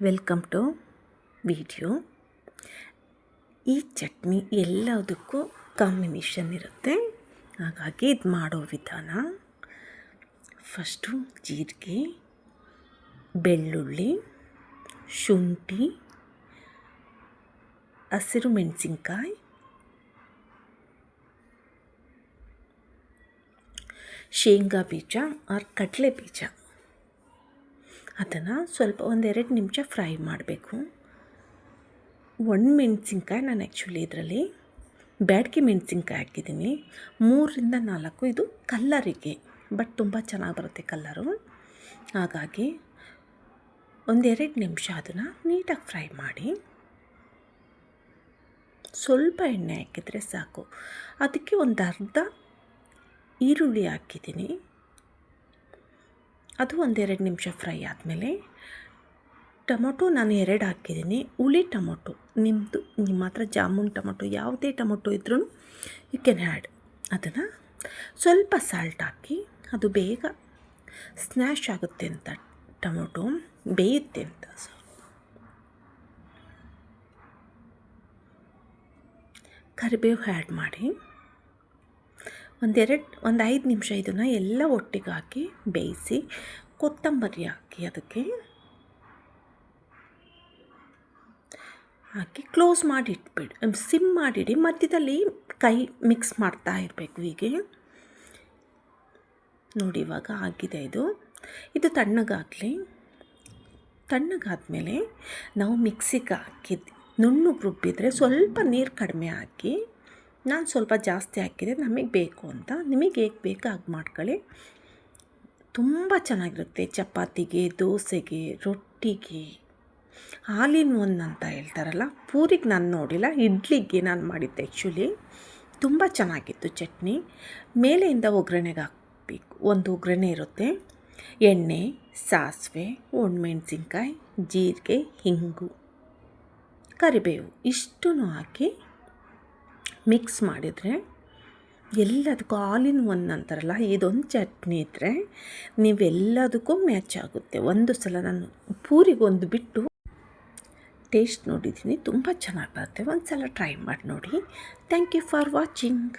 Welcome to video. ಈ ಚಟ್ನಿ ಎಲ್ಲದಕ್ಕೂ combination ಇರುತ್ತೆ, ಹಾಗಾಗಿ ಇದು ಮಾಡೋ ವಿಧಾನ. ಫಸ್ಟು ಜೀರಿಗೆ, ಬೆಳ್ಳುಳ್ಳಿ, ಶುಂಠಿ, ಹಸಿರು ಮೆಣಸಿನ್ಕಾಯಿ, ಶೇಂಗಾ ಬೀಜ ಆರ್ ಕಡಲೆ ಬೀಜ, ಅದನ್ನು ಸ್ವಲ್ಪ 1-2 ನಿಮಿಷ ಫ್ರೈ ಮಾಡಬೇಕು. ಮೆಣಸಿನ್ಕಾಯಿ ನಾನು ಆ್ಯಕ್ಚುಲಿ ಇದರಲ್ಲಿ ಬ್ಯಾಡಗಿ ಮೆಣಸಿನ್ಕಾಯಿ ಹಾಕಿದ್ದೀನಿ. 3-4 ಇದು ಕಲ್ಲರಿಗೆ, ಬಟ್ ತುಂಬ ಚೆನ್ನಾಗಿ ಬರುತ್ತೆ ಕಲ್ಲರು. ಹಾಗಾಗಿ 1-2 ನಿಮಿಷ ಅದನ್ನು ನೀಟಾಗಿ ಫ್ರೈ ಮಾಡಿ, ಸ್ವಲ್ಪ ಎಣ್ಣೆ ಹಾಕಿದರೆ ಸಾಕು. ಅದಕ್ಕೆ ಒಂದು ಅರ್ಧ ಈರುಳ್ಳಿ ಹಾಕಿದ್ದೀನಿ. ಅದು 1-2 ನಿಮಿಷ ಫ್ರೈ ಆದಮೇಲೆ ಟೊಮೊಟೊ ನಾನು 2 ಹಾಕಿದ್ದೀನಿ. ಹುಳಿ ಟೊಮೊಟೊ, ನಿಮ್ಮ ಹತ್ರ ಜಾಮೂನ್ ಟೊಮೊಟೊ ಯಾವುದೇ ಟೊಮೊಟೊ ಇದ್ರೂ ಯು ಕ್ಯಾನ್ ಆ್ಯಡ್. ಅದನ್ನು ಸ್ವಲ್ಪ ಸಾಲ್ಟ್ ಹಾಕಿ, ಅದು ಬೇಗ ಸ್ನ್ಯಾಶ್ ಆಗುತ್ತೆ ಅಂತ, ಟೊಮೊಟೊ ಬೇಯುತ್ತೆ ಅಂತ. ಕರಿಬೇವು ಆ್ಯಡ್ ಮಾಡಿ ಒಂದು 5 ನಿಮಿಷ ಇದನ್ನು ಎಲ್ಲ ಒಟ್ಟಿಗೆ ಹಾಕಿ ಬೇಯಿಸಿ, ಕೊತ್ತಂಬರಿ ಹಾಕಿ ಅದಕ್ಕೆ ಹಾಕಿ ಕ್ಲೋಸ್ ಮಾಡಿ ಇಟ್ಬಿಡಿ, ಸಿಮ್ ಮಾಡಿಡಿ. ಮಧ್ಯದಲ್ಲಿ ಕೈ ಮಿಕ್ಸ್ ಮಾಡ್ತಾ ಇರಬೇಕು. ಹೀಗೆ ನೋಡಿ, ಇವಾಗ ಆಗಿದೆ. ಇದು ತಣ್ಣಗಾಗಲಿ. ತಣ್ಣಗಾದ್ಮೇಲೆ ನಾವು ಮಿಕ್ಸಿಗೆ ಹಾಕಿದ್ದು ನುಣ್ಣಗೆ ರುಬ್ಬಿದರೆ ಸ್ವಲ್ಪ ನೀರು ಕಡಿಮೆ ಹಾಕಿ, ನಾನು ಸ್ವಲ್ಪ ಜಾಸ್ತಿ ಹಾಕಿದೆ ನಮಗೆ ಬೇಕು ಅಂತ. ನಿಮಗೆ ಹೇಗೆ ಬೇಕು ಹಾಗೆ ಮಾಡ್ಕೊಳ್ಳಿ. ತುಂಬ ಚೆನ್ನಾಗಿರುತ್ತೆ ಚಪಾತಿಗೆ, ದೋಸೆಗೆ, ರೊಟ್ಟಿಗೆ, ಆಲ್ ಇನ್ ಒನ್ ಅಂತ ಹೇಳ್ತಾರಲ್ಲ. ಪೂರಿಗೆ ನಾನು ನೋಡಿಲ್ಲ, ಇಡ್ಲಿಗೆ ನಾನು ಮಾಡಿದ್ದೆ ಆ್ಯಕ್ಚುಲಿ. ತುಂಬ ಚೆನ್ನಾಗಿತ್ತು ಚಟ್ನಿ. ಮೇಲೆಯಿಂದ ಒಗ್ಗರಣೆಗೆ ಹಾಕಬೇಕು. ಒಂದು ಒಗ್ಗರಣೆ ಇರುತ್ತೆ, ಎಣ್ಣೆ, ಸಾಸಿವೆ, ಒಣಮೆಣಸಿನ್ಕಾಯಿ, ಜೀರಿಗೆ, ಹಿಂಗು, ಕರಿಬೇವು ಇಷ್ಟೂ ಹಾಕಿ ಮಿಕ್ಸ್ ಮಾಡಿದರೆ ಎಲ್ಲದಕ್ಕೂ ಆಲ್ ಇನ್ ಒನ್ ಅಂತಾರಲ್ಲ, ಇದೊಂದು ಚಟ್ನಿ ಇದ್ದರೆ ನೀವೆಲ್ಲದಕ್ಕೂ ಮ್ಯಾಚ್ ಆಗುತ್ತೆ. ಒಂದು ಸಲ ನಾನು ಪೂರಿಗೊಂದು ಬಿಟ್ಟು ಟೇಸ್ಟ್ ನೋಡಿದ್ದೀನಿ, ತುಂಬ ಚೆನ್ನಾಗಿ ಬರುತ್ತೆ. ಒಂದು ಸಲ ಟ್ರೈ ಮಾಡಿ ನೋಡಿ. Thank you for watching.